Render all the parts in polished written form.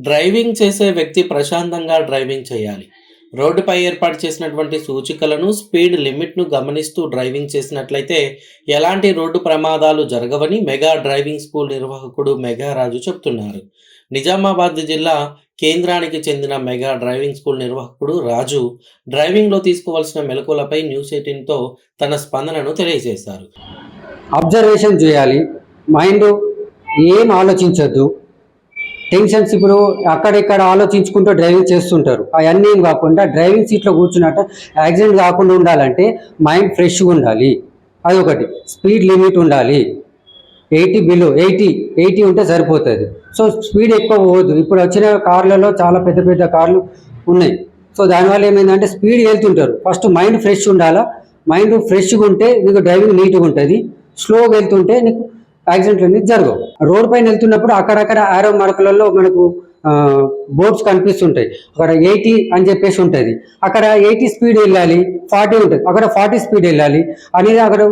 Driving చేసే వ్యక్తి ప్రశాంతంగా డ్రైవింగ్ చేయాలి. రోడ్డుపై ఏర్పాటు చేసినటువంటి సూచికలను, స్పీడ్ లిమిట్‌ను గమనిస్తూ డ్రైవింగ్ చేసినట్లయితే ఎలాంటి రోడ్డు ప్రమాదాలు జరగవని మెగా డ్రైవింగ్ స్కూల్ నిర్వాహకుడు మెగారాజు చెప్తున్నారు. నిజామాబాద్ జిల్లా కేంద్రానికి చెందిన మెగా డ్రైవింగ్ స్కూల్ నిర్వాహకుడు రాజు డ్రైవింగ్‌లో తీసుకోవాల్సిన మెళకువలపై న్యూస్ 18తో తన స్పందనను తెలియజేశారు. అబ్జర్వేషన్ చేయాలి. మైండ్ ఏం ఆలోచించొద్దు. టెన్షన్స్ ఇప్పుడు అక్కడిక్కడ ఆలోచించుకుంటూ డ్రైవింగ్ చేస్తుంటారు. అవన్నీ ఏం కాకుండా డ్రైవింగ్ సీట్లో కూర్చున్నట్టు యాక్సిడెంట్ కాకుండా ఉండాలంటే మైండ్ ఫ్రెష్గా ఉండాలి. అదొకటి. స్పీడ్ లిమిట్ ఉండాలి. 80 బిలో 80 ఉంటే సరిపోతుంది. సో స్పీడ్ ఎక్కువ పోవద్దు. ఇప్పుడు వచ్చిన కార్లలో చాలా పెద్ద పెద్ద కార్లు ఉన్నాయి. సో దానివల్ల ఏమైందంటే స్పీడ్ వెళ్తుంటారు. ఫస్ట్ మైండ్ ఫ్రెష్ ఉండాలా. మైండ్ ఫ్రెష్గా ఉంటే నీకు డ్రైవింగ్ నీట్గా ఉంటుంది. స్లోగా వెళ్తుంటే నీకు యాక్సిడెంట్లు అనేది జరగవు. రోడ్ పైన వెళ్తున్నప్పుడు అక్కడక్కడ ఆరో మార్కులలో మనకు బోర్డ్స్ కనిపిస్తుంటాయి. అక్కడ 80 అని చెప్పేసి ఉంటుంది. అక్కడ 80 స్పీడ్ వెళ్ళాలి, 40 ఉంటుంది. అక్కడ 40 స్పీడ్ వెళ్ళాలి అనేది అక్కడ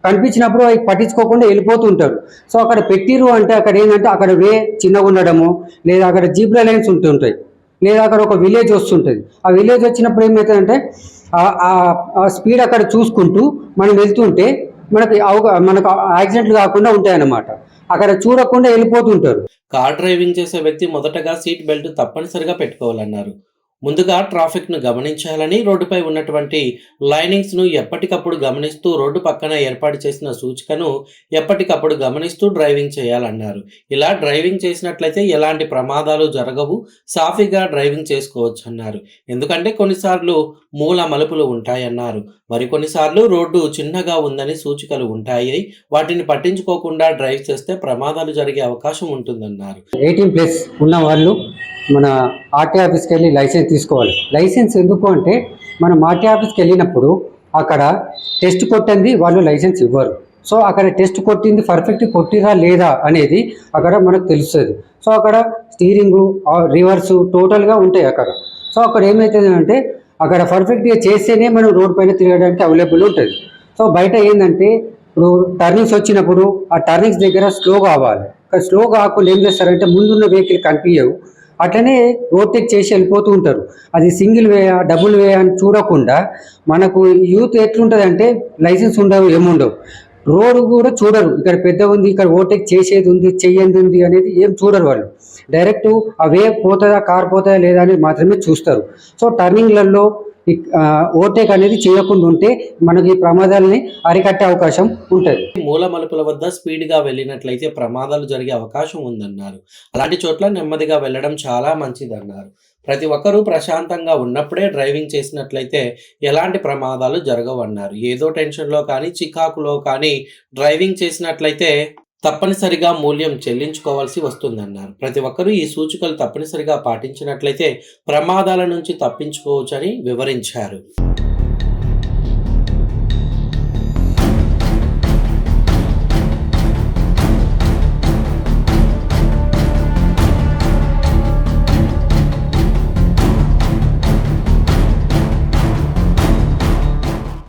కనిపించినప్పుడు అవి పట్టించుకోకుండా వెళ్ళిపోతుంటారు. సో అక్కడ పెట్టిరు అంటే అక్కడ ఏంటంటే అక్కడ వే చిన్నగా ఉండడము, లేదా అక్కడ జీబ్రా లైన్స్ ఉంటుంటాయి, లేదా అక్కడ ఒక విలేజ్ వస్తుంటుంది. ఆ విలేజ్ వచ్చినప్పుడు ఏమవుతుందంటే ఆ స్పీడ్ అక్కడ చూసుకుంటూ మనం వెళ్తుంటే మనకు యాక్సిడెంట్లు కాకుండా ఉంటాయన్నమాట. అక్కడ చూడకుండా వెళ్ళిపోతుంటారు. కార్ డ్రైవింగ్ చేసే వ్యక్తి మొదటగా సీట్ బెల్ట్ తప్పనిసరిగా పెట్టుకోవాలన్నారు. ముందుగా ట్రాఫిక్ను గమనించాలని, రోడ్డుపై ఉన్నటువంటి లైనింగ్స్ను ఎప్పటికప్పుడు గమనిస్తూ రోడ్డు పక్కన ఏర్పాటు చేసిన సూచికను ఎప్పటికప్పుడు గమనిస్తూ డ్రైవింగ్ చేయాలన్నారు. ఇలా డ్రైవింగ్ చేసినట్లయితే ఎలాంటి ప్రమాదాలు జరగవు, సాఫీగా డ్రైవింగ్ చేసుకోవచ్చు అన్నారు. ఎందుకంటే కొన్నిసార్లు మూల మలుపులు ఉంటాయన్నారు. మరికొన్నిసార్లు రోడ్డు చిన్నగా ఉందని సూచికలు ఉంటాయి. వాటిని పట్టించుకోకుండా డ్రైవ్ చేస్తే ప్రమాదాలు జరిగే అవకాశం ఉంటుందన్నారు. 18+ ఉన్న వాళ్ళు మన ఆర్టీ ఆఫీస్కి వెళ్ళి లైసెన్స్ తీసుకోవాలి. లైసెన్స్ ఎందుకు అంటే మనం ఆర్టీ ఆఫీస్కి వెళ్ళినప్పుడు అక్కడ టెస్ట్ కొట్టింది వాళ్ళు లైసెన్స్ ఇవ్వరు. సో అక్కడ టెస్ట్ కొట్టింది పర్ఫెక్ట్ కొట్టిరా లేదా అనేది అక్కడ మనకు తెలుస్తుంది. సో అక్కడ స్టీరింగు, రివర్సు టోటల్గా ఉంటాయి అక్కడ. సో అక్కడ ఏమవుతుంది అంటే అక్కడ పర్ఫెక్ట్గా చేస్తేనే మనం రోడ్ పైన తిరగడానికి అవైలబుల్ ఉంటుంది. సో బయట ఏంటంటే ఇప్పుడు టర్నింగ్స్ వచ్చినప్పుడు ఆ టర్నింగ్స్ దగ్గర స్లో కావాలి. స్లో కాకుండా ఏం చేస్తారంటే ముందున్న వెహికల్ కనిపించవు, అట్లనే ఓవర్టేక్ చేసి వెళ్ళిపోతూ ఉంటారు. అది సింగిల్ వేయా డబుల్ వేయా అని చూడకుండా మనకు యూత్ ఎట్లుంటుంది అంటే లైసెన్స్ ఉండవు, ఏముండవు, రోడ్ కూడా చూడరు. ఇక్కడ పెద్ద ఉంది, ఇక్కడ ఓవర్టేక్ చేసేది ఉంది, చెయ్యంది ఉంది అనేది ఏం చూడరు. వాళ్ళు డైరెక్ట్ ఆ వే పోతుందా, కార్ పోతుందా లేదా అనేది మాత్రమే చూస్తారు. సో టర్నింగ్లలో ఓవర్టేక్ అనేది చేయకుండా ఉంటే మనకి ప్రమాదాలని అరికట్టే అవకాశం ఉంటుంది. మూల మలుపుల వద్ద స్పీడ్గా వెళ్ళినట్లయితే ప్రమాదాలు జరిగే అవకాశం ఉందన్నారు. అలాంటి చోట్ల నెమ్మదిగా వెళ్ళడం చాలా మంచిదన్నారు. ప్రతి ఒక్కరూ ప్రశాంతంగా ఉన్నప్పుడే డ్రైవింగ్ చేసినట్లయితే ఎలాంటి ప్రమాదాలు జరగవన్నారు. ఏదో టెన్షన్లో కానీ చికాకులో కానీ డ్రైవింగ్ చేసినట్లయితే తప్పనిసరిగా మూల్యం చెల్లించుకోవాల్సి వస్తుందన్నారు. ప్రతి ఒక్కరూ ఈ సూచికలు తప్పనిసరిగా పాటించినట్లయితే ప్రమాదాల నుంచి తప్పించుకోవచ్చని వివరించారు.